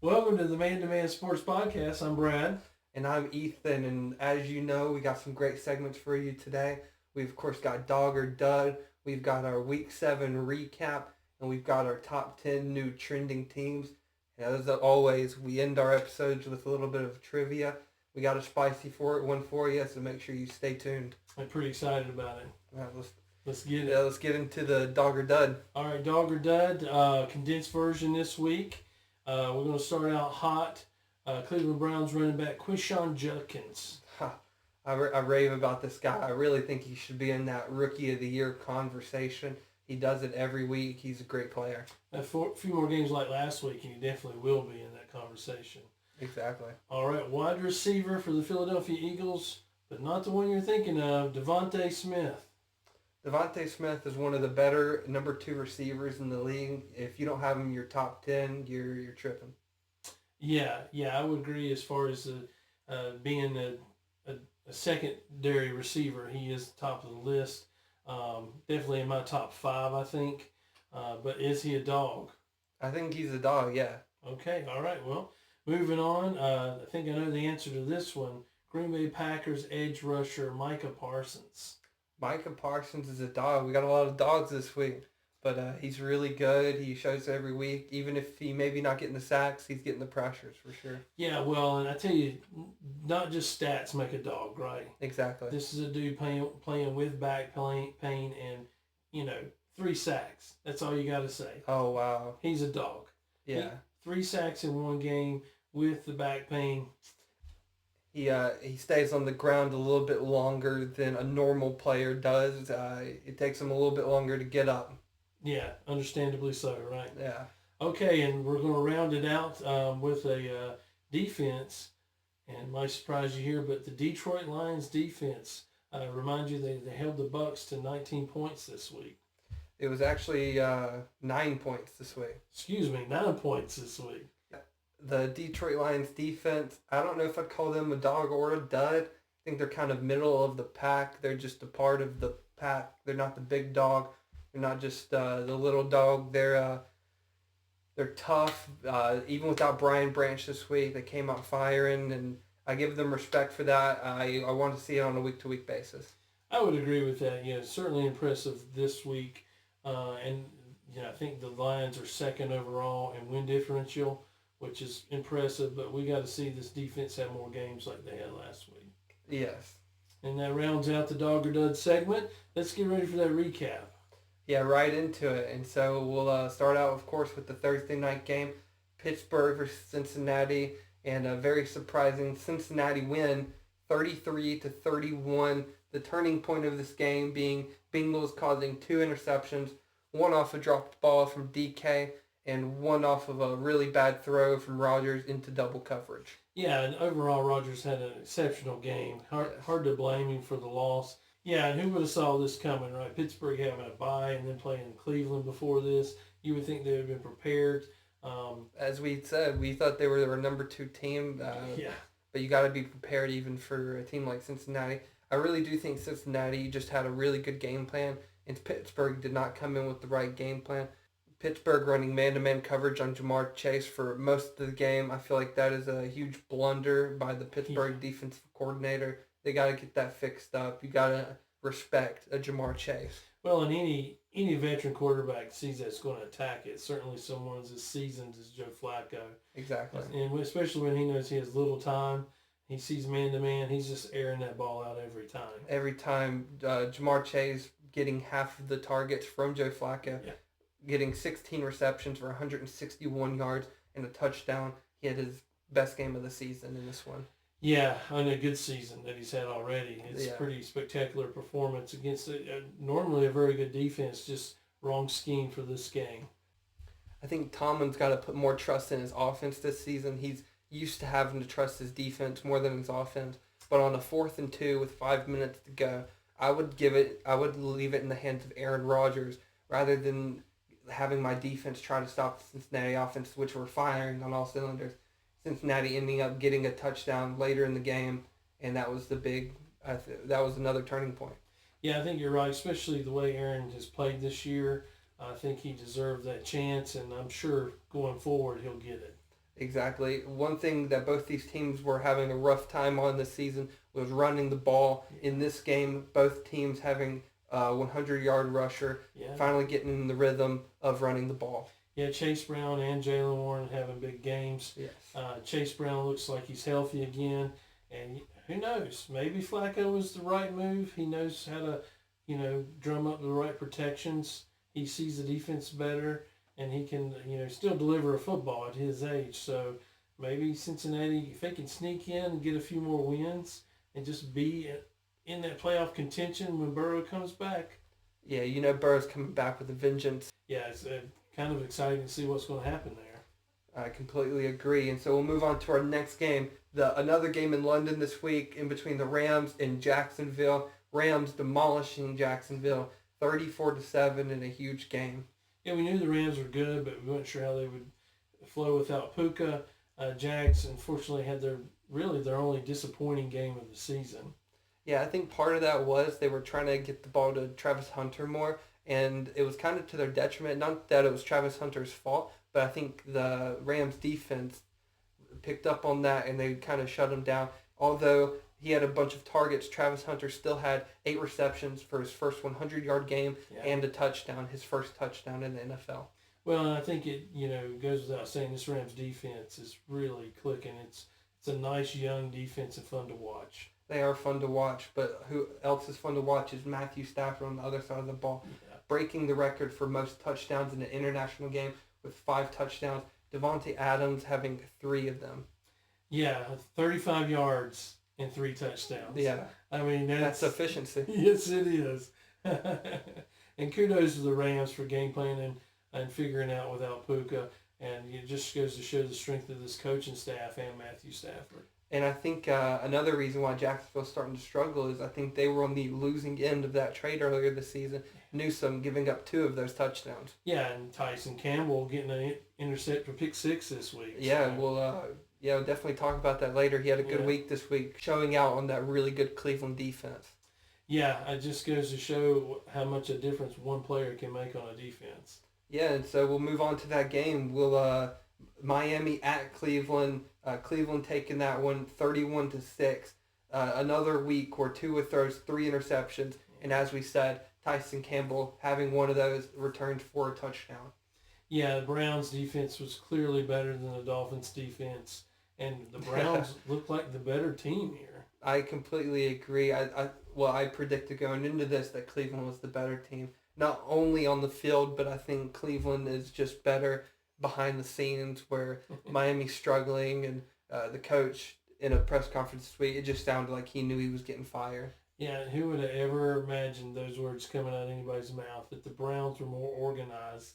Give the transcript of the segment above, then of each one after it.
Welcome to the Man to Man Sports Podcast. I'm Brad. And I'm Ethan, and as you know, we got some great segments for you today. We've, of course, got Dawg or Dud. We've got our Week 7 recap, and we've got our top 10 new trending teams. And as always, we end our episodes with a little bit of trivia. We got a spicy one for you, so make sure you stay tuned. I'm pretty excited about it. Let's get it. Yeah, let's get into the Dawg or Dud. All right, Dawg or Dud, condensed version this week. We're going to start out hot. Cleveland Browns running back Quinshon Judkins. I rave about this guy. I really think he should be in that Rookie of the Year conversation. He does it every week. He's a great player. A few more games like last week, and he definitely will be in that conversation. Exactly. All right, wide receiver for the Philadelphia Eagles, but not the one you're thinking of, Devontae Smith. Devontae Smith is one of the better number 2 receivers in the league. If you don't have him in your top 10, you're tripping. Yeah, I would agree as far as being a secondary receiver. He is top of the list. Definitely in my top 5, I think. But is he a dog? I think he's a dog, yeah. Okay, all right. Well, moving on. I think I know the answer to this one. Green Bay Packers edge rusher Micah Parsons. Micah Parsons is a dog. We got a lot of dogs this week, but he's really good. He shows every week. Even if he maybe not getting the sacks, he's getting the pressures for sure. Yeah, well, and I tell you, not just stats make a dog, right? Exactly. This is a dude playing with back pain and, 3 sacks. That's all you got to say. Oh, wow. He's a dog. Yeah. 3 sacks in one game with the back pain. He stays on the ground a little bit longer than a normal player does. It takes him a little bit longer to get up. Yeah, understandably so, right? Yeah. Okay, and we're going to round it out with a defense, and might surprise you here, but the Detroit Lions defense, remind you they held the Bucs to 19 points this week. It was actually 9 points this week. Excuse me, 9 points this week. The Detroit Lions defense, I don't know if I'd call them a dog or a dud. I think they're kind of middle of the pack. They're just a part of the pack. They're not the big dog. They're not just the little dog. They're tough. Even without Brian Branch this week, they came out firing, and I give them respect for that. I want to see it on a week-to-week basis. I would agree with that. Yeah, certainly impressive this week. And I think the Lions are second overall in win differential, which is impressive, but we got to see this defense have more games like they had last week. Yes. And that rounds out the Dawg or Dud segment. Let's get ready for that recap. Yeah, right into it. And so we'll start out, of course, with the Thursday night game, Pittsburgh versus Cincinnati, and a very surprising Cincinnati win, 33-31. The turning point of this game being Bengals causing 2 interceptions, one off a dropped ball from DK, and one off of a really bad throw from Rodgers into double coverage. Yeah, and overall Rodgers had an exceptional game. Hard to blame him for the loss. Yeah, and who would have saw this coming, right? Pittsburgh having a bye and then playing Cleveland before this. You would think they would have been prepared. As we said, we thought they were our number 2 team. Yeah. But you got to be prepared even for a team like Cincinnati. I really do think Cincinnati just had a really good game plan, and Pittsburgh did not come in with the right game plan. Pittsburgh running man-to-man coverage on Jamar Chase for most of the game. I feel like that is a huge blunder by the Pittsburgh defensive coordinator. They got to get that fixed up. You got to respect a Jamar Chase. Well, and any veteran quarterback sees that's going to attack it. Certainly someone's as seasoned as Joe Flacco. Exactly. And especially when he knows he has little time, he sees man-to-man, he's just airing that ball out every time. Every time, Jamar Chase getting half of the targets from Joe Flacco. Yeah. Getting 16 receptions for 161 yards and a touchdown. He had his best game of the season in this one. Yeah, and a good season that he's had already. It's a pretty spectacular performance against normally a very good defense, just wrong scheme for this game. I think Tomlin's got to put more trust in his offense this season. He's used to having to trust his defense more than his offense. But on a 4th and 2 with 5 minutes to go, I would leave it in the hands of Aaron Rodgers rather than having my defense try to stop the Cincinnati offense, which were firing on all cylinders. Cincinnati ending up getting a touchdown later in the game, and that was that was another turning point. Yeah, I think you're right, especially the way Aaron has played this year. I think he deserved that chance, and I'm sure going forward he'll get it. Exactly. One thing that both these teams were having a rough time on this season was running the ball. In this game, both teams having a 100-yard rusher, Yeah. finally getting in the rhythm of running the ball. Yeah, Chase Brown and Jalen Warren having big games. Yes. Chase Brown looks like he's healthy again, and who knows? Maybe Flacco was the right move. He knows how to, drum up the right protections. He sees the defense better, and he can, still deliver a football at his age. So maybe Cincinnati, if they can sneak in and get a few more wins and just be in that playoff contention when Burrow comes back. Yeah, Burrow's coming back with a vengeance. Yeah, it's kind of exciting to see what's going to happen there. I completely agree. And so we'll move on to our next game. Another game in London this week in between the Rams and Jacksonville. Rams demolishing Jacksonville 34-7 in a huge game. Yeah, we knew the Rams were good, but we weren't sure how they would flow without Puka. Jags, unfortunately, had their only disappointing game of the season. Yeah, I think part of that was they were trying to get the ball to Travis Hunter more, and it was kind of to their detriment. Not that it was Travis Hunter's fault, but I think the Rams defense picked up on that, and they kind of shut him down. Although he had a bunch of targets, Travis Hunter still had 8 receptions for his first 100-yard game and a touchdown, his first touchdown in the NFL. Well, and I think it goes without saying this Rams defense is really clicking. It's a nice young defense and fun to watch. They are fun to watch, but who else is fun to watch is Matthew Stafford on the other side of the ball, breaking the record for most touchdowns in an international game with 5 touchdowns. Devontae Adams having 3 of them. Yeah, 35 yards and 3 touchdowns. Yeah. I mean, that's efficiency. Yes, it is. And kudos to the Rams for game planning and figuring out without Puka. And it just goes to show the strength of this coaching staff and Matthew Stafford. And I think another reason why Jacksonville's starting to struggle is I think they were on the losing end of that trade earlier this season. Newsome giving up 2 of those touchdowns. Yeah, and Tyson Campbell getting an intercept for pick 6 this week. Yeah, so. We'll definitely talk about that later. He had a good week this week, showing out on that really good Cleveland defense. Yeah, it just goes to show how much a difference one player can make on a defense. Yeah, and so we'll move on to that game. We'll Miami at Cleveland. Cleveland taking that one 31-6. Another week where Tua throws 3 interceptions, and as we said, Tyson Campbell having one of those returned for a touchdown. Yeah, the Browns defense was clearly better than the Dolphins defense, and the Browns look like the better team here. I completely agree. I predicted going into this that Cleveland was the better team, not only on the field, but I think Cleveland is just better behind the scenes where Miami's struggling, and the coach in a press conference this week, it just sounded like he knew he was getting fired. Yeah, and who would have ever imagined those words coming out of anybody's mouth, that the Browns were more organized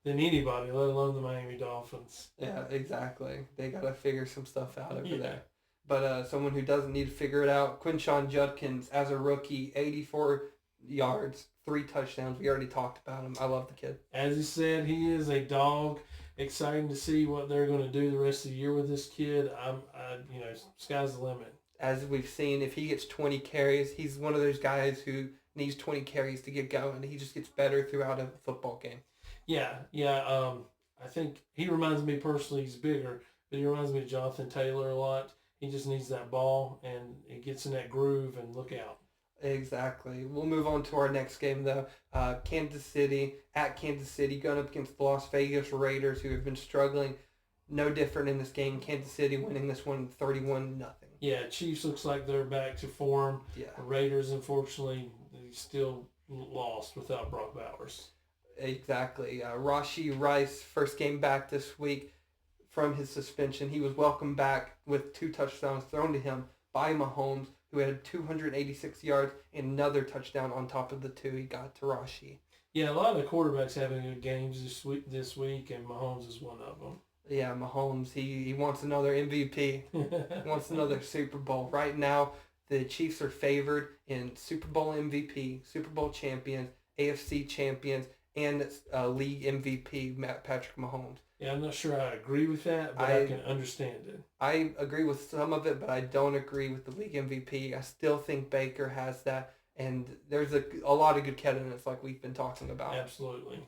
than anybody, let alone the Miami Dolphins. Yeah, exactly. They got to figure some stuff out over there. But someone who doesn't need to figure it out, Quinshon Judkins, as a rookie, 84 yards, 3 touchdowns. We already talked about him. I love the kid. As he said, he is a dog. Exciting to see what they're going to do the rest of the year with this kid. Sky's the limit. As we've seen, if he gets 20 carries, he's one of those guys who needs 20 carries to get going. He just gets better throughout a football game. Yeah. I think he reminds me personally, he's bigger, but he reminds me of Jonathan Taylor a lot. He just needs that ball, and it gets in that groove, and look out. Exactly. We'll move on to our next game, though. Kansas City, going up against the Las Vegas Raiders, who have been struggling. No different in this game. Kansas City winning this one 31-0. Yeah, Chiefs looks like they're back to form. Yeah. Raiders, unfortunately, they still lost without Brock Bowers. Exactly. Rashee Rice, first game back this week from his suspension. He was welcomed back with 2 touchdowns thrown to him by Mahomes, who had 286 yards and another touchdown on top of the 2 he got to Rashee. Yeah, a lot of the quarterbacks having good games this week, and Mahomes is one of them. Yeah, Mahomes, he wants another MVP. He wants another Super Bowl. Right now, the Chiefs are favored in Super Bowl MVP, Super Bowl champions, AFC champions, and league MVP, Patrick Mahomes. Yeah, I'm not sure I agree with that, but I can understand it. I agree with some of it, but I don't agree with the league MVP. I still think Baker has that, and there's a lot of good candidates like we've been talking about. Absolutely.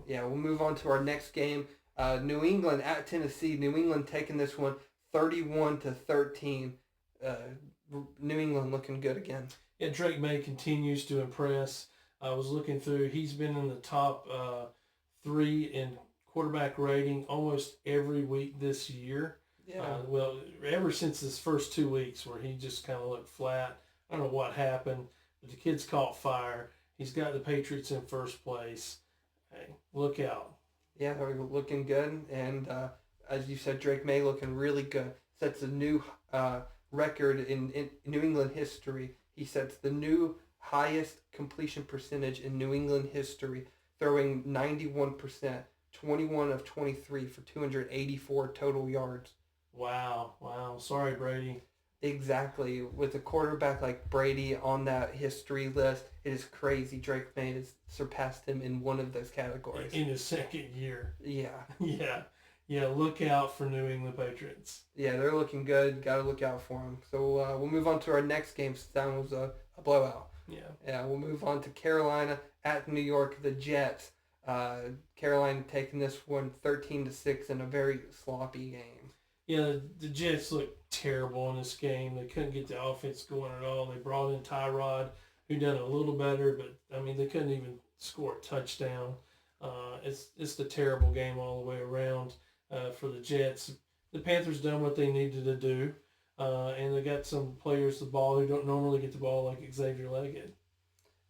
Yeah, we'll move on to our next game. New England at Tennessee. New England taking this one 31-13. New England looking good again. Yeah, Drake May continues to impress. I was looking through; he's been in the top 3 in quarterback rating almost every week this year. Yeah. Well, ever since his first 2 weeks where he just kind of looked flat. I don't know what happened, but the kid's caught fire. He's got the Patriots in first place. Hey, look out. Yeah, they're looking good. And as you said, Drake May looking really good. Sets a new record in New England history. He sets the new highest completion percentage in New England history, throwing 91%, 21 of 23 for 284 total yards. Wow. Sorry, Brady. Exactly. With a quarterback like Brady on that history list, it is crazy. Drake May has surpassed him in one of those categories. In his second year. Yeah. Yeah, look out for New England Patriots. Yeah, they're looking good. Got to look out for them. So we'll move on to our next game since that was a blowout. Yeah, we'll move on to Carolina at New York, the Jets. Carolina taking this one 13-6 in a very sloppy game. Yeah, the Jets looked terrible in this game. They couldn't get the offense going at all. They brought in Tyrod, who done a little better, but, I mean, they couldn't even score a touchdown. It's a terrible game all the way around for the Jets. The Panthers done what they needed to do, and they got some players the ball who don't normally get the ball like Xavier Leggett.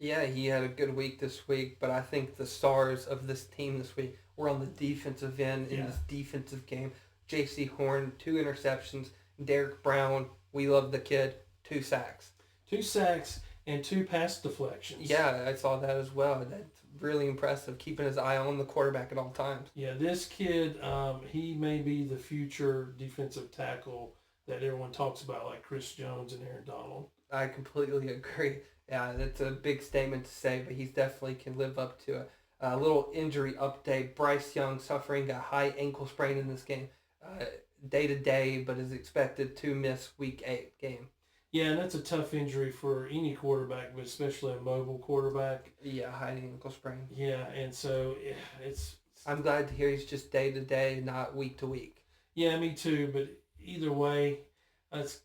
Yeah, he had a good week this week, but I think the stars of this team this week were on the defensive end in this defensive game. J.C. Horn, 2 interceptions. Derek Brown, we love the kid, 2 sacks. 2 sacks and 2 pass deflections. Yeah, I saw that as well. That's really impressive, keeping his eye on the quarterback at all times. Yeah, this kid, he may be the future defensive tackle that everyone talks about, like Chris Jones and Aaron Donald. I completely agree. Yeah, that's a big statement to say, but he definitely can live up to it. A little injury update. Bryce Young suffering a high ankle sprain in this game. Day-to-day, but is expected to miss Week 8 game. Yeah, and that's a tough injury for any quarterback, but especially a mobile quarterback. Yeah, high ankle sprain. Yeah, and so it's... I'm glad to hear he's just day-to-day, not week-to-week. Yeah, me too, but either way, it's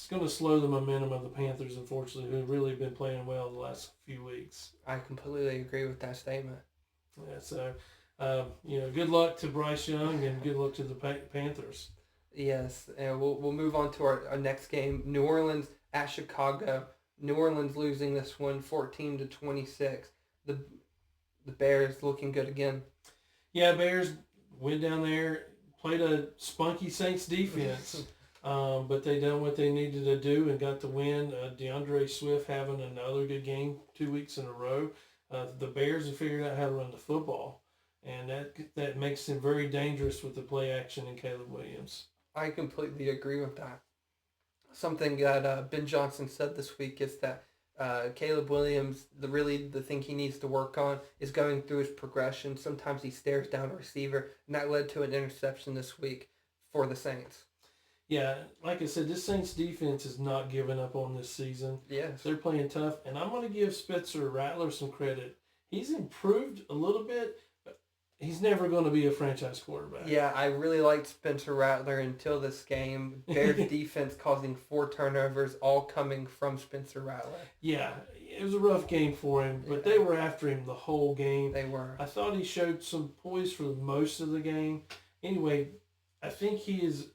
going to slow the momentum of the Panthers, unfortunately, who have really been playing well the last few weeks. I completely agree with that statement. Yeah, so... good luck to Bryce Young and good luck to the Panthers. Yes, and we'll move on to our next game. New Orleans at Chicago. New Orleans losing this one 14-26. The Bears looking good again. Yeah, Bears went down there, played a spunky Saints defense, but they done what they needed to do and got the win. DeAndre Swift having another good game 2 weeks in a row. The Bears have figured out how to run the football. And that makes him very dangerous with the play action in Caleb Williams. I completely agree with that. Something that Ben Johnson said this week is that Caleb Williams, the thing he needs to work on is going through his progression. Sometimes he stares down a receiver, and that led to an interception this week for the Saints. Yeah, like I said, this Saints defense is not giving up on this season. Yes. They're playing tough, and I'm going to give Spencer Rattler some credit. He's improved a little bit. He's never going to be a franchise quarterback. Yeah, I really liked Spencer Rattler until this game. Bears defense causing 4 turnovers, all coming from Spencer Rattler. Yeah, it was a rough game for him, but they were after him the whole game. They were. I thought he showed some poise for most of the game. Anyway, I think he is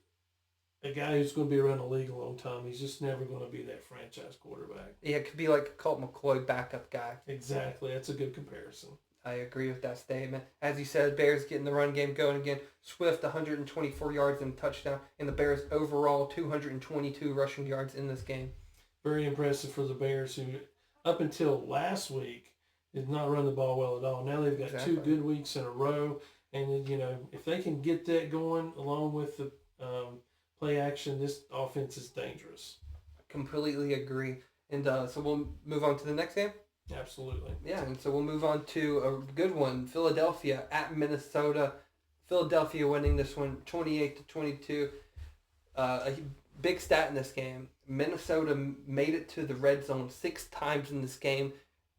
a guy who's going to be around the league a long time. He's just never going to be that franchise quarterback. Yeah, it could be like a Colt McCoy backup guy. Exactly. That's a good comparison. I agree with that statement. As you said, Bears getting the run game going again. Swift, 124 yards and a touchdown. And the Bears overall, 222 rushing yards in this game. Very impressive for the Bears, who up until last week did not run the ball well at all. Now they've got 2 good weeks in a row. And, if they can get that going along with the play action, this offense is dangerous. I completely agree. And so we'll move on to the next game. Absolutely. Yeah, and so we'll move on to a good one. Philadelphia at Minnesota. Philadelphia winning this one 28-22. A big stat in this game. Minnesota made it to the red zone 6 times in this game.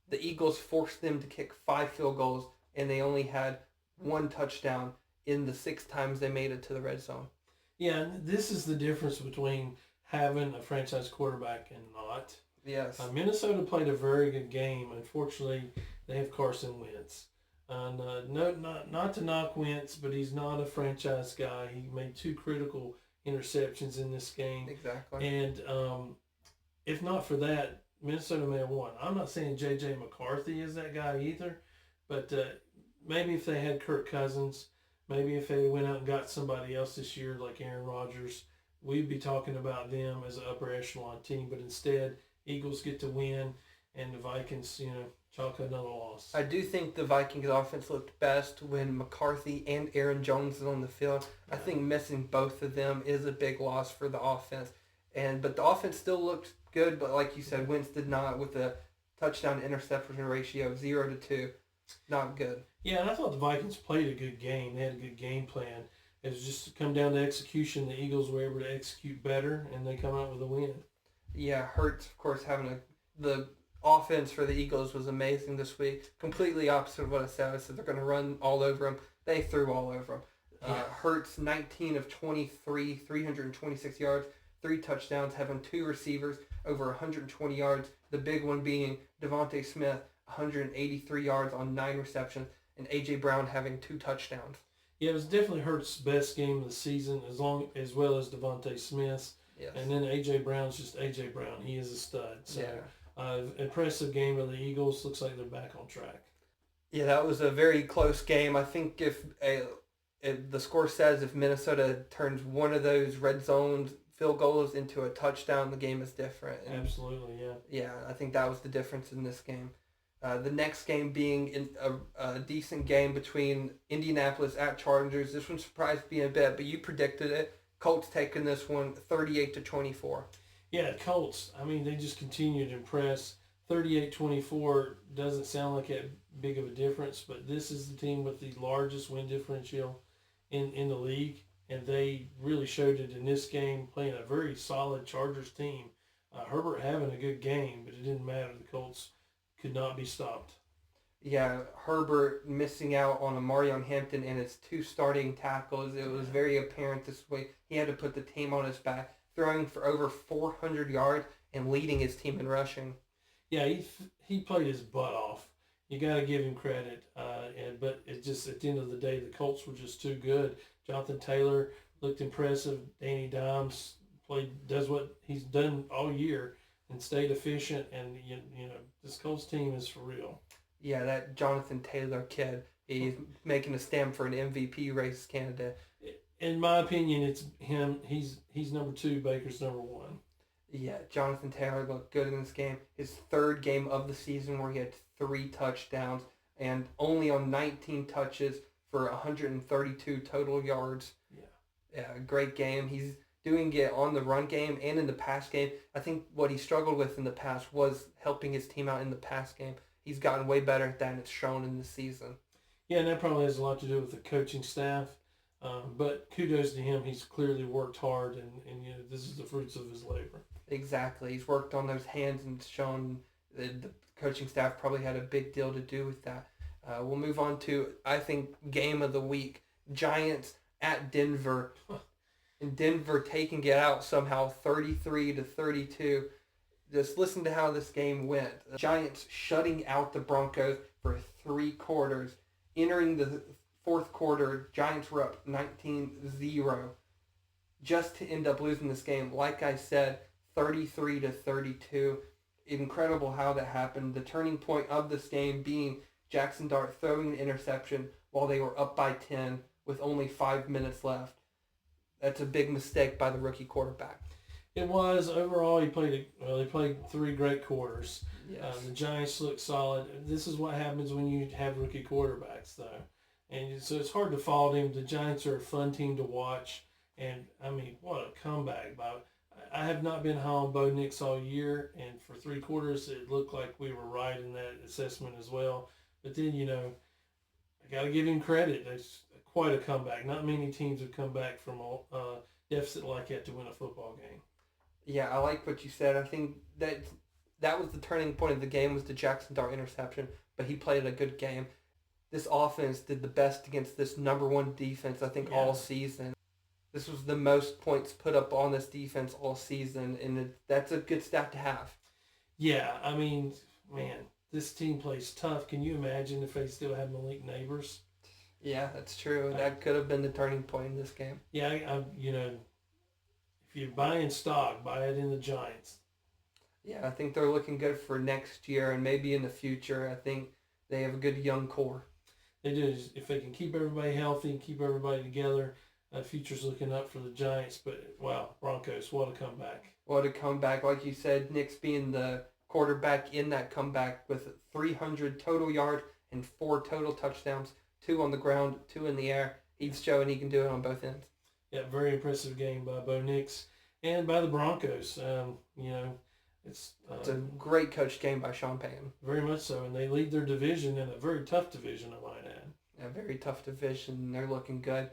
The Eagles forced them to kick 5 field goals, and they only had 1 touchdown in the 6 times they made it to the red zone. Yeah, and this is the difference between having a franchise quarterback and not. Yes. Minnesota played a very good game. Unfortunately, they have Carson Wentz. Not to knock Wentz, but he's not a franchise guy. He made 2 critical interceptions in this game. Exactly. And if not for that, Minnesota may have won. I'm not saying J.J. McCarthy is that guy either, but maybe if they had Kirk Cousins, maybe if they went out and got somebody else this year like Aaron Rodgers, we'd be talking about them as an upper echelon team. But instead, Eagles get to win, and the Vikings, chalk another loss. I do think the Vikings offense looked best when McCarthy and Aaron Jones is on the field. I think missing both of them is a big loss for the offense. But the offense still looked good, but like you said, Wentz did not, with a touchdown to interception ratio of 0-2. Not good. Yeah, and I thought the Vikings played a good game. They had a good game plan. It was just come down to execution. The Eagles were able to execute better, and they come out with a win. Yeah, Hurts, of course, the offense for the Eagles was amazing this week. Completely opposite of what I said. I said they're going to run all over them. They threw all over them. Hurts, 19 of 23, 326 yards, 3 touchdowns, having 2 receivers over 120 yards. The big one being Devontae Smith, 183 yards on 9 receptions, and A.J. Brown having 2 touchdowns. Yeah, it was definitely Hurts' best game of the season, as well as Devontae Smith's. Yes. And then A.J. Brown's just A.J. Brown. He is a stud. So, impressive game of the Eagles. Looks like they're back on track. Yeah, that was a very close game. I think if the score says if Minnesota turns one of those red zone field goals into a touchdown, the game is different. And absolutely, yeah. Yeah, I think that was the difference in this game. The next game being a decent game between Indianapolis at Chargers. This one surprised me a bit, but you predicted it. Colts taking this one 38-24. Yeah, Colts, I mean, they just continue to impress. 38-24 doesn't sound like a big of a difference, but this is the team with the largest win differential in the league, and they really showed it in this game, playing a very solid Chargers team. Herbert having a good game, but it didn't matter. The Colts could not be stopped. Yeah, Herbert missing out on Marion Hampton and his 2 starting tackles. It was very apparent this week. He had to put the team on his back, throwing for over 400 yards and leading his team in rushing. Yeah, he played his butt off. You got to give him credit. But it just, at the end of the day, the Colts were just too good. Jonathan Taylor looked impressive. Danny Dimes does what he's done all year and stayed efficient. And this Colts team is for real. Yeah, that Jonathan Taylor kid, he's making a stand for an MVP race candidate. In my opinion, it's him. He's number 2. Baker's number 1. Yeah, Jonathan Taylor looked good in this game. His 3rd game of the season where he had 3 touchdowns and only on 19 touches for 132 total yards. Yeah, great game. He's doing it on the run game and in the pass game. I think what he struggled with in the past was helping his team out in the pass game. He's gotten way better at that, and it's shown in the season. Yeah, and that probably has a lot to do with the coaching staff. But kudos to him. He's clearly worked hard, and this is the fruits of his labor. Exactly. He's worked on those hands and shown the coaching staff probably had a big deal to do with that. We'll move on to, I think, game of the week. Giants at Denver. And Denver taking it out somehow 33-32. Just listen to how this game went. The Giants shutting out the Broncos for 3 quarters. Entering the 4th quarter, Giants were up 19-0. Just to end up losing this game, like I said, 33-32. Incredible how that happened. The turning point of this game being Jackson Dart throwing an interception while they were up by 10 with only 5 minutes left. That's a big mistake by the rookie quarterback. It was. Overall, he played 3 great quarters. Yes. The Giants looked solid. This is what happens when you have rookie quarterbacks, though. And so it's hard to fault him. The Giants are a fun team to watch. And, I mean, what a comeback. I have not been high on Bo Nix all year, and for 3 quarters, it looked like we were right in that assessment as well. But then, I got to give him credit. It's quite a comeback. Not many teams have come back from a deficit like that to win a football game. Yeah, I like what you said. I think that was the turning point of the game was the Jackson Dart interception, but he played a good game. this offense did the best against this number one defense, I think, all season. This was the most points put up on this defense all season, and that's a good stat to have. Yeah, I mean, man, this team plays tough. Can you imagine if they still had Malik Neighbors? Yeah, that's true. That could have been the turning point in this game. Yeah, if you're buying stock, buy it in the Giants. Yeah, I think they're looking good for next year and maybe in the future. I think they have a good young core. They do. If they can keep everybody healthy and keep everybody together, future's looking up for the Giants. But, wow, Broncos, what a comeback. What a comeback. Like you said, Nick's being the quarterback in that comeback with 300 total yards and 4 total touchdowns, 2 on the ground, 2 in the air. He's showing he can do it on both ends. Yeah, very impressive game by Bo Nix and by the Broncos. It's a great coached game by Sean Payton. Very much so, and they lead their division in a very tough division, I might add. A very tough division, and they're looking good.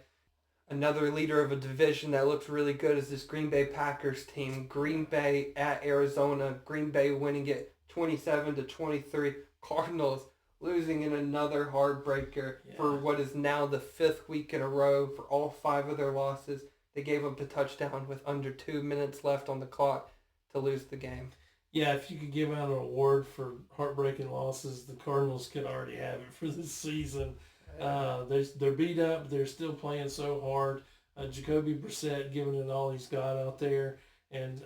Another leader of a division that looks really good is this Green Bay Packers team. Green Bay at Arizona. Green Bay winning it 27-23. Cardinals losing in another heartbreaker for what is now the 5th week in a row for all 5 of their losses. They gave up the touchdown with under 2 minutes left on the clock to lose the game. Yeah, if you could give out an award for heartbreaking losses, the Cardinals could already have it for this season. They're beat up. They're still playing so hard. Jacoby Brissett giving it all he's got out there. And,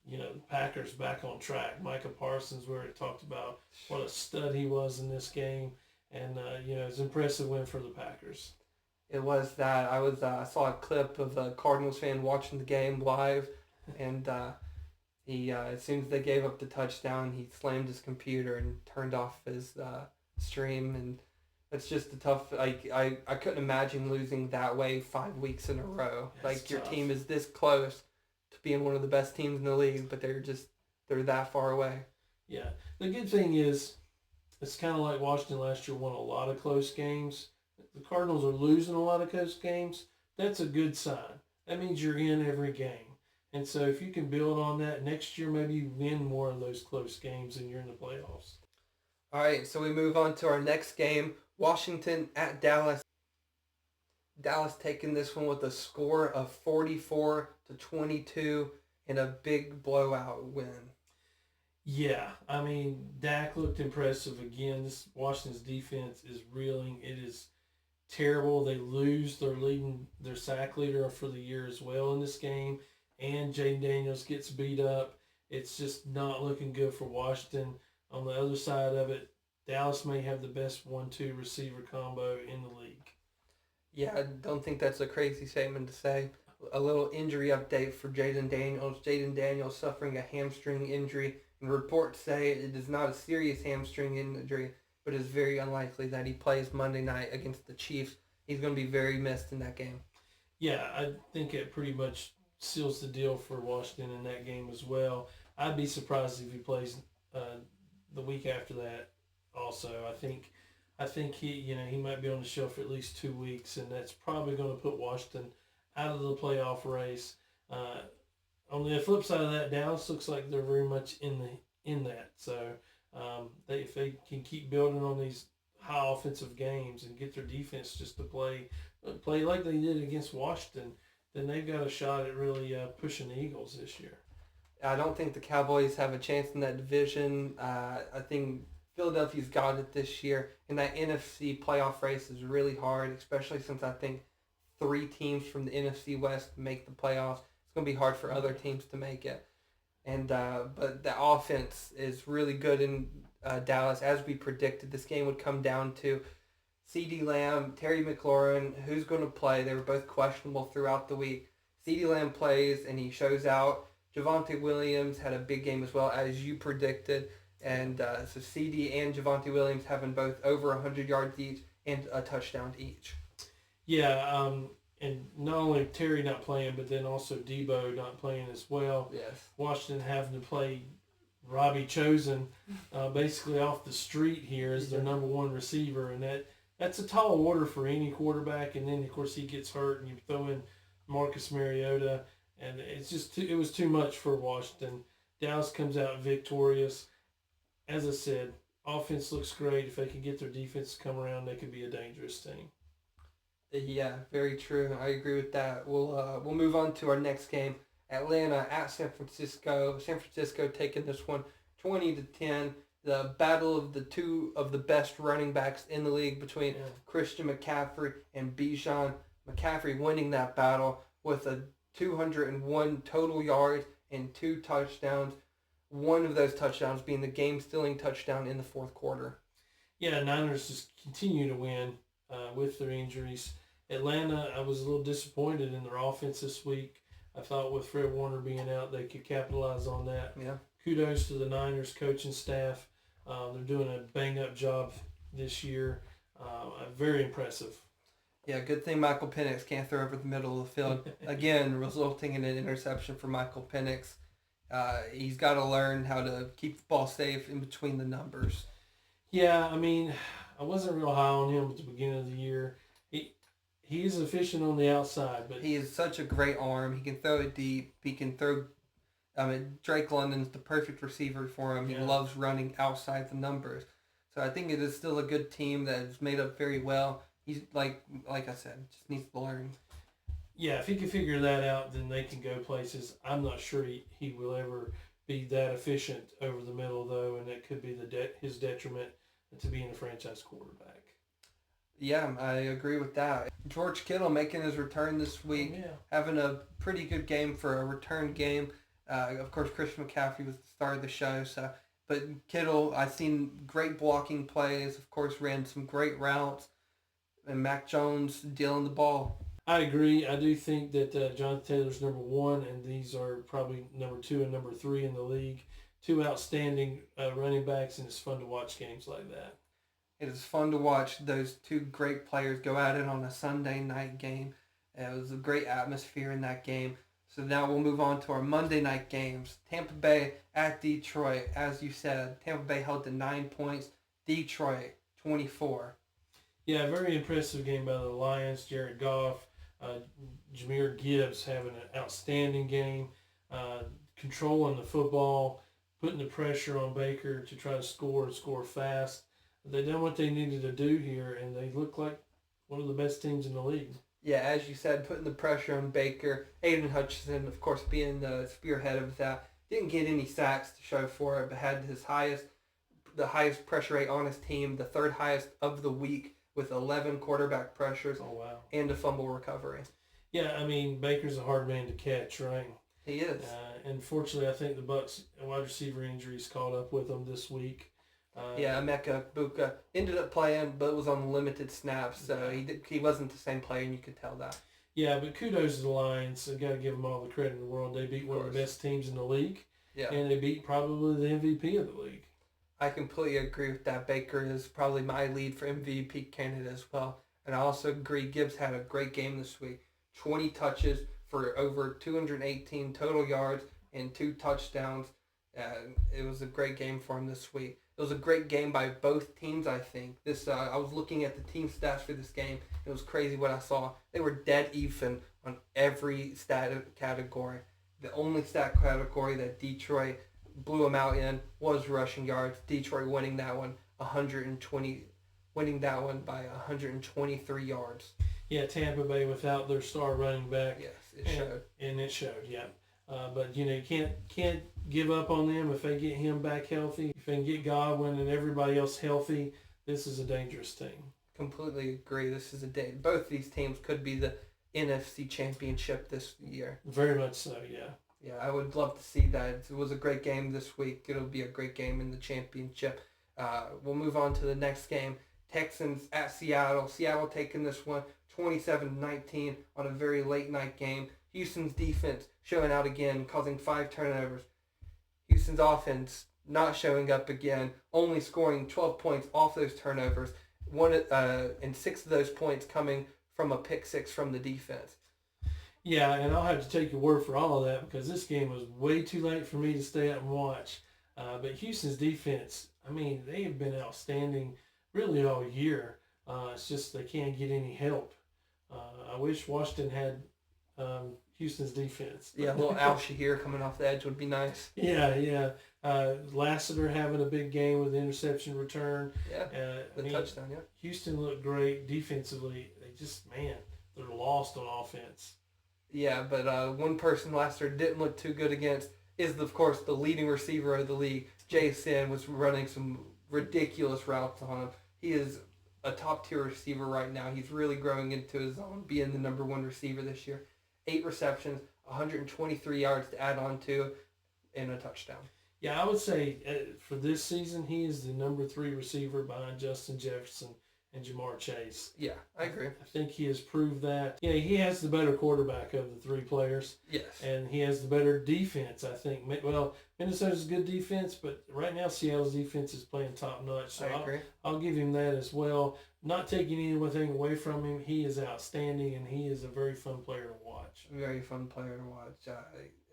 the Packers back on track. Micah Parsons, we already talked about what a stud he was in this game. And, it's an impressive win for the Packers. It was that. I saw a clip of a Cardinals fan watching the game live. And he as soon as they gave up the touchdown, he slammed his computer and turned off his stream. And it's just a tough. I couldn't imagine losing that way 5 weeks in a row. That's your tough. team is this close to being one of the best teams in the league, but they're that far away. Yeah. The good thing is, it's kind of like Washington last year won a lot of close games. The Cardinals are losing a lot of close games. That's a good sign. That means you're in every game. And so if you can build on that, next year maybe you win more of those close games and you're in the playoffs. All right, so we move on to our next game, Washington at Dallas. Dallas taking this one with a score of 44-22 in a big blowout win. Yeah, I mean, Dak looked impressive again. This Washington's defense is reeling. It is terrible. They lose their sack leader for the year as well in this game. And Jaden Daniels gets beat up. It's just not looking good for Washington. On the other side of it, Dallas may have the best 1-2 receiver combo in the league. Yeah, I don't think that's a crazy statement to say. A little injury update for Jaden Daniels. Jaden Daniels suffering a hamstring injury, and reports say it is not a serious hamstring injury, but it's very unlikely that he plays Monday night against the Chiefs. He's going to be very missed in that game. Yeah, I think it pretty much seals the deal for Washington in that game as well. I'd be surprised if he plays the week after that also. I think he might be on the shelf for at least 2 weeks, and that's probably going to put Washington out of the playoff race. On the flip side of that, Dallas looks like they're very much in that. So if they can keep building on these high offensive games and get their defense just to play like they did against Washington, then they've got a shot at really pushing the Eagles this year. I don't think the Cowboys have a chance in that division. I think Philadelphia's got it this year, and that NFC playoff race is really hard, especially since I think 3 teams from the NFC West make the playoffs. It's going to be hard for other teams to make it. And but the offense is really good in Dallas. As we predicted, this game would come down to CeeDee Lamb, Terry McLaurin, who's going to play. They were both questionable throughout the week. CeeDee Lamb plays, and he shows out. Javonte Williams had a big game as well, as you predicted. And so CeeDee and Javonte Williams having both over 100 yards each and a touchdown each. Yeah, and not only Terry not playing, but then also Debo not playing as well. Yes. Washington having to play Robbie Chosen basically off the street here as their number 1 receiver, and that's a tall order for any quarterback. And then, of course, he gets hurt, and you throw in Marcus Mariota, and it was too much for Washington. Dallas comes out victorious. As I said, offense looks great. If they can get their defense to come around, they could be a dangerous team. Yeah, very true. I agree with that. We'll move on to our next game. Atlanta at San Francisco. San Francisco taking this one 20-10. The battle of the two of the best running backs in the league between Christian McCaffrey and Bijan. McCaffrey winning that battle with a 201 total yards and 2 touchdowns. One of those touchdowns being the game-stealing touchdown in the fourth quarter. Yeah, Niners just continue to win with their injuries. Atlanta, I was a little disappointed in their offense this week. I thought with Fred Warner being out, they could capitalize on that. Yeah. Kudos to the Niners coaching staff. They're doing a bang-up job this year. Very impressive. Yeah, good thing Michael Penix can't throw over the middle of the field. Again, resulting in an interception for Michael Penix. He's got to learn how to keep the ball safe in between the numbers. Yeah, I mean, I wasn't real high on him at the beginning of the year. He is efficient on the outside, but he is such a great arm. He can throw it deep. He can throw. Drake London's the perfect receiver for him. He loves running outside the numbers. So I think it is still a good team that is made up very well. He's like I said, just needs to learn. Yeah, if he can figure that out, then they can go places. I'm not sure he will ever be that efficient over the middle, though, and it could be his detriment to being a franchise quarterback. Yeah, I agree with that. George Kittle making his return this week, having a pretty good game for a return game. Of course, Christian McCaffrey was the star of the show, but Kittle, I've seen great blocking plays. Of course, ran some great routes, and Mac Jones dealing the ball. I agree. I do think that Jonathan Taylor's number 1, and these are probably number 2 and number 3 in the league. 2 outstanding running backs, and it's fun to watch games like that. It is fun to watch those 2 great players go at it on a Sunday night game. It was a great atmosphere in that game. So now we'll move on to our Monday night games. Tampa Bay at Detroit. As you said, Tampa Bay held to 9 points. Detroit, 24. Yeah, very impressive game by the Lions. Jared Goff, Jahmyr Gibbs having an outstanding game, controlling the football, putting the pressure on Baker to try to score and score fast. They done what they needed to do here, and they look like one of the best teams in the league. Yeah, as you said, putting the pressure on Baker. Aiden Hutchinson, of course, being the spearhead of that. Didn't get any sacks to show for it, but had the highest pressure rate on his team, the 3rd highest of the week, with 11 quarterback pressures and a fumble recovery. Yeah, I mean, Baker's a hard man to catch, right? He is. Unfortunately, I think the Bucs wide receiver injuries caught up with him this week. Emeka Buka ended up playing, but was on limited snaps, so he wasn't the same player, and you could tell that. Yeah, but kudos to the Lions. I've got to give them all the credit in the world. They beat one of the best teams in the league, and they beat probably the MVP of the league. I completely agree with that. Baker is probably my lead for MVP candidate as well. And I also agree Gibbs had a great game this week. 20 touches for over 218 total yards and 2 touchdowns. It was a great game for him this week. It was a great game by both teams, I think. I was looking at the team stats for this game. It was crazy what I saw. They were dead even on every stat category. The only stat category that Detroit blew them out in was rushing yards. Detroit winning that one by 123 yards. Yeah, Tampa Bay without their star running back. Yes, it showed. And it showed, yeah. But you can't give up on them if they get him back healthy. If they can get Godwin and everybody else healthy, this is a dangerous team. Completely agree. This is a day. Both these teams could be the NFC Championship this year. Very much so, yeah. Yeah, I would love to see that. It was a great game this week. It'll be a great game in the championship. We'll move on to the next game. Texans at Seattle. Seattle taking this one 27-19 on a very late night game. Houston's defense showing out again, causing 5 turnovers. Houston's offense not showing up again, only scoring 12 points off those turnovers. And 6 of those points coming from a pick 6 from the defense. Yeah, and I'll have to take your word for all of that because this game was way too late for me to stay up and watch. But Houston's defense, I mean, they have been outstanding really all year. It's just they can't get any help. I wish Washington had Houston's defense. Yeah, a little Al Shahir coming off the edge would be nice. Yeah. Lassiter having a big game with the interception return. Yeah, the touchdown, yeah. Houston looked great defensively. They're lost on offense. Yeah, but one person Lassiter didn't look too good against is, of course, the leading receiver of the league. Jason was running some ridiculous routes on him. He is a top-tier receiver right now. He's really growing into his own, being the number one receiver this year. 8 receptions, 123 yards to add on to, and a touchdown. Yeah, I would say for this season, he is the number 3 receiver behind Justin Jefferson and Jamar Chase. Yeah, I agree. I think he has proved that. Yeah, he has the better quarterback of the 3 players. Yes. And he has the better defense, I think. Well, Minnesota's a good defense, but right now Seattle's defense is playing top-notch. So I agree. I'll give him that as well. Not taking anything away from him. He is outstanding, and he is a very fun player to watch. Very fun player to watch,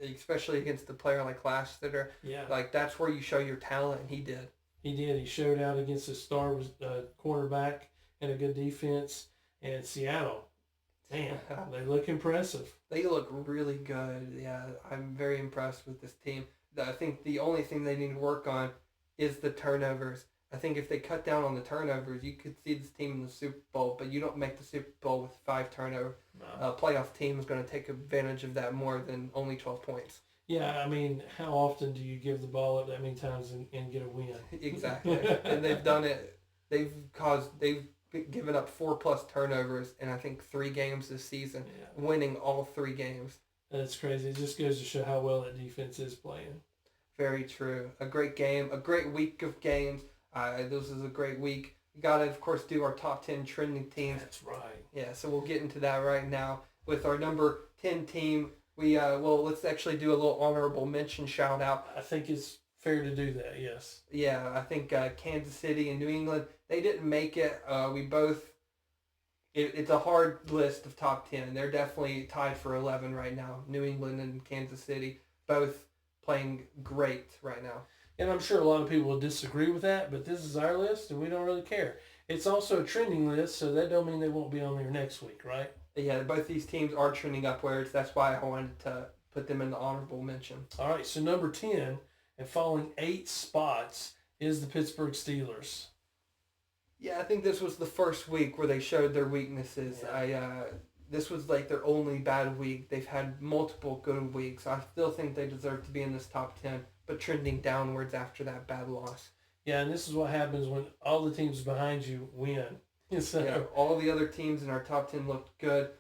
especially against a player like Lassiter. Yeah. Like, that's where you show your talent, and he did. He did. He showed out against a star cornerback and a good defense. And Seattle, man, they look impressive. They look really good. Yeah, I'm very impressed with this team. I think the only thing they need to work on is the turnovers. I think if they cut down on the turnovers, you could see this team in the Super Bowl, but you don't make the Super Bowl with 5 turnovers. No. A playoff team is going to take advantage of that more than only 12 points. Yeah, I mean, how often do you give the ball up that many times and get a win? Exactly. And they've done it. They've given up 4+ turnovers in, I think, 3 games this season, winning all 3 games. That's crazy. It just goes to show how well that defense is playing. Very true. A great game, a great week of games. This is a great week. You got to, of course, do our top 10 trending teams. That's right. Yeah, so we'll get into that right now. With our number 10 team, let's actually do a little honorable mention shout out. I think it's fair to do that, yes. Yeah, I think Kansas City and New England, they didn't make it. It's a hard list of top 10. They're definitely tied for 11 right now. New England and Kansas City, both playing great right now. And I'm sure a lot of people will disagree with that, but this is our list, and we don't really care. It's also a trending list, so that don't mean they won't be on there next week, right? Yeah, both these teams are trending upwards. That's why I wanted to put them in the honorable mention. All right, so number 10, and falling 8 spots, is the Pittsburgh Steelers. Yeah, I think this was the first week where they showed their weaknesses. Yeah. This was like their only bad week. They've had multiple good weeks. I still think they deserve to be in this top 10, but trending downwards after that bad loss. Yeah, and this is what happens when all the teams behind you win. So, yeah, all the other teams in our top 10 looked good.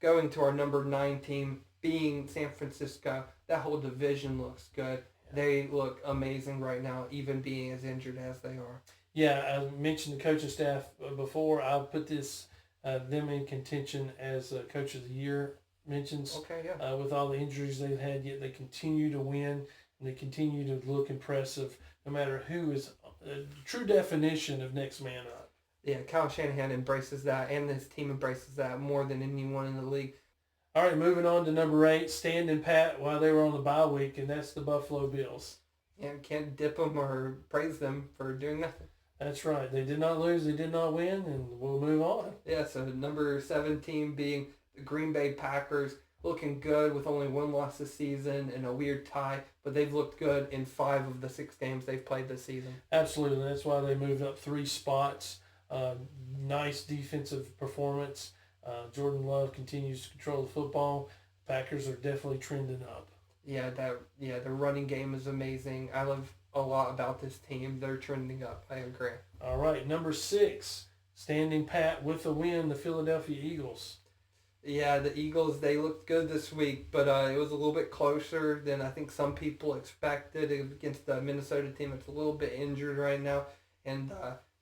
Going to our number 9 team, being San Francisco, that whole division looks good. Yeah. They look amazing right now, even being as injured as they are. Yeah, I mentioned the coaching staff before. I'll put them in contention as Coach of the Year mentions. Okay, yeah. With all the injuries they've had, yet they continue to win and they continue to look impressive no matter who is a true definition of next man up. Yeah, Kyle Shanahan embraces that, and his team embraces that more than anyone in the league. All right, moving on to number 8, standing pat while they were on the bye week, and that's the Buffalo Bills. Yeah, can't dip them or praise them for doing nothing. That's right. They did not lose, they did not win, and we'll move on. Yeah, so number 17 being the Green Bay Packers, looking good with only 1 loss this season and a weird tie, but they've looked good in 5 of the 6 games they've played this season. Absolutely. That's why they moved up 3 spots. Nice defensive performance. Jordan Love continues to control the football. Packers are definitely trending up. Yeah, the running game is amazing. I love a lot about this team. They're trending up. I agree. All right, number 6, standing pat with a win, the Philadelphia Eagles. Yeah, the Eagles, they looked good this week, but it was a little bit closer than I think some people expected against the Minnesota team. It's a little bit injured right now, and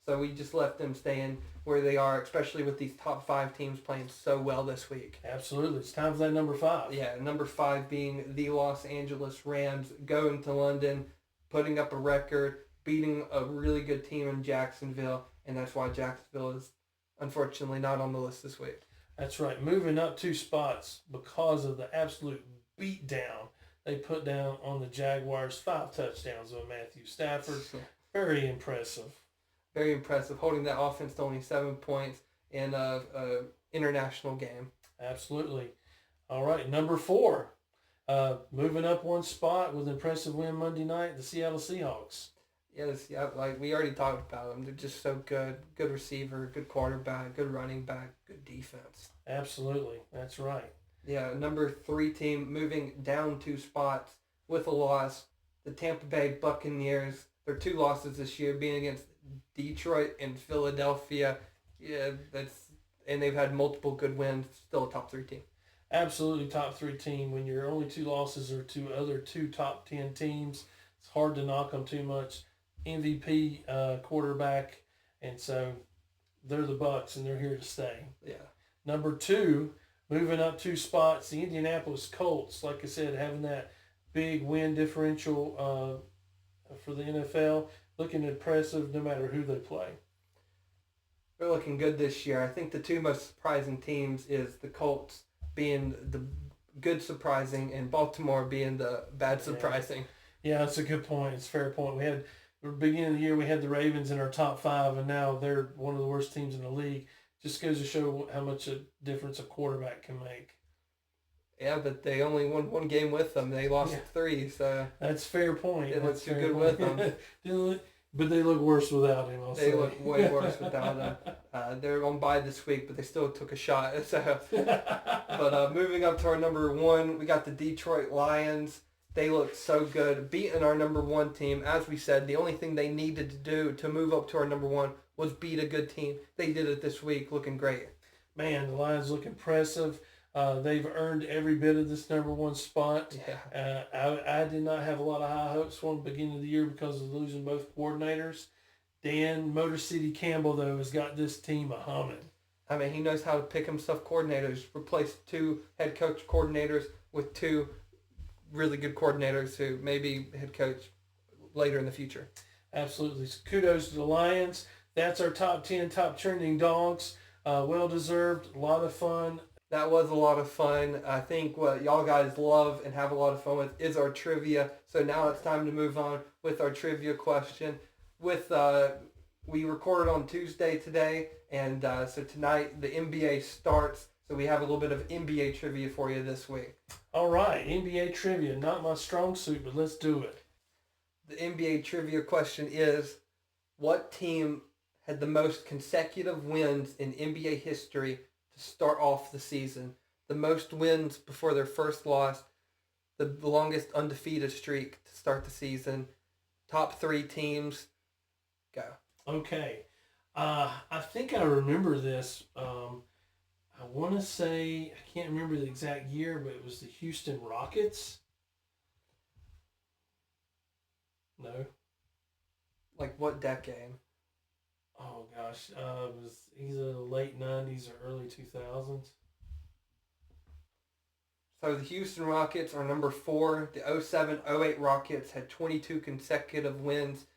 so we just left them staying where they are, especially with these top 5 teams playing so well this week. Absolutely. It's time for that number 5. Yeah, number 5 being the Los Angeles Rams, going to London, putting up a record, beating a really good team in Jacksonville, and that's why Jacksonville is unfortunately not on the list this week. That's right. Moving up 2 spots because of the absolute beatdown they put down on the Jaguars. 5 touchdowns on Matthew Stafford. Very impressive. Very impressive, holding that offense to only 7 points in an international game. Absolutely. All right, number 4. Moving up one spot with an impressive win Monday night, the Seattle Seahawks. Yes, yeah, like we already talked about them. They're just so good. Good receiver, good quarterback, good running back, good defense. Absolutely, that's right. Yeah, number 3 team moving down 2 spots with a loss. The Tampa Bay Buccaneers. Their 2 losses this year being against Detroit and Philadelphia. Yeah, and they've had multiple good wins. Still a top 3 team. Absolutely top 3 team. When your only 2 losses are to other 2 top 10 teams, it's hard to knock them too much. MVP quarterback, and so they're the Bucs, and they're here to stay. Yeah. Number 2, moving up 2 spots, the Indianapolis Colts. Like I said, having that big win differential for the NFL, looking impressive no matter who they play. They're looking good this year. I think the 2 most surprising teams is the Colts being the good surprising and Baltimore being the bad surprising. Yeah, that's a good point. It's a fair point. Beginning of the year, we had the Ravens in our top 5, and now they're one of the worst teams in the league. Just goes to show how much a difference a quarterback can make. Yeah, but they only won 1 game with them. They lost 3, so that's a fair point. It looks too good with them. But they look worse without him. They look way worse without him. They're on bye this week, but they still took a shot. So, but moving up to our number 1, we got the Detroit Lions. They look so good, beating our number 1 team. As we said, the only thing they needed to do to move up to our number 1 was beat a good team. They did it this week, looking great. Man, the Lions look impressive. They've earned every bit of this number 1 spot. Yeah. I did not have a lot of high hopes for them beginning of the year because of losing both coordinators. Dan Motor City Campbell, though, has got this team a humming. I mean, he knows how to pick himself coordinators. Replaced 2 head coach coordinators with 2 really good coordinators who maybe head coach later in the future. Absolutely. So kudos to the Lions. That's our top 10 top trending dogs. Well-deserved. A lot of fun. That was a lot of fun. I think what y'all guys love and have a lot of fun with is our trivia. So now it's time to move on with our trivia question. We recorded on Tuesday today, and so tonight the NBA starts. So we have a little bit of NBA trivia for you this week. All right, NBA trivia. Not my strong suit, but let's do it. The NBA trivia question is, what team had the most consecutive wins in NBA history to start off the season? The most wins before their first loss, the longest undefeated streak to start the season. Top 3 teams. Go. Okay. I think I remember this. I want to say, I can't remember the exact year, but it was the Houston Rockets. No? Like what decade? Oh, gosh. It was either the late 90s or early 2000s. So the Houston Rockets are number 4. The 07-08 Rockets had 22 consecutive wins.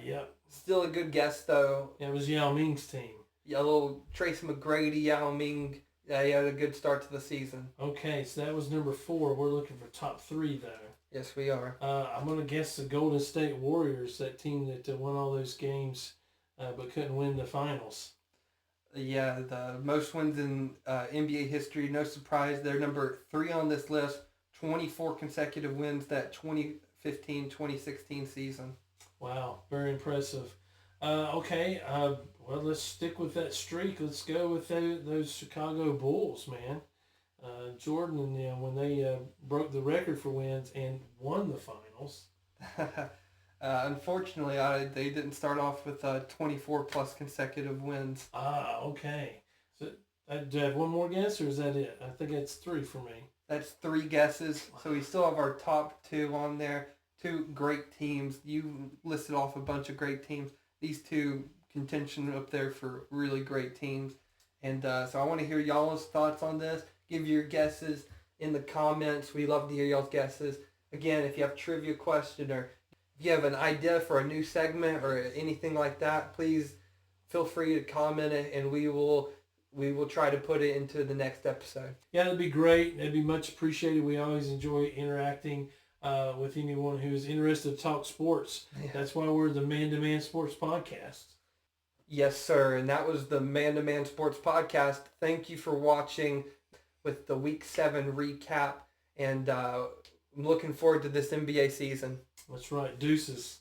Yep. Still a good guess, though. Yeah, it was Yao Ming's team. Yeah, a little Tracy McGrady, Yao Ming. Yeah, he had a good start to the season. Okay, so that was number 4. We're looking for top 3, though. Yes, we are. I'm going to guess the Golden State Warriors, that team that won all those games but couldn't win the finals. Yeah, the most wins in NBA history. No surprise. They're number 3 on this list. 24 consecutive wins that 2015-2016 season. Wow, very impressive. Okay, well, let's stick with that streak. Let's go with those Chicago Bulls, man. Jordan and them, when they broke the record for wins and won the finals. Unfortunately, they didn't start off with 24 plus consecutive wins. Okay. So do I have one more guess, or is that it? I think that's 3 for me. That's 3 guesses. So we still have our top 2 on there. 2 great teams. You listed off a bunch of great teams. These 2 contention up there for really great teams. And so I want to hear y'all's thoughts on this. Give your guesses in the comments. We love to hear y'all's guesses. Again, if you have a trivia question or if you have an idea for a new segment or anything like that, please feel free to comment it, and we will try to put it into the next episode. Yeah, that'd be great. That'd be much appreciated. We always enjoy interacting with anyone who is interested to talk sports. Yeah. That's why we're the Man to Man Sports Podcast. Yes, sir. And that was the Man to Man Sports Podcast. Thank you for watching. with the Week 7 recap, and I'm looking forward to this NBA season. That's right. Deuces.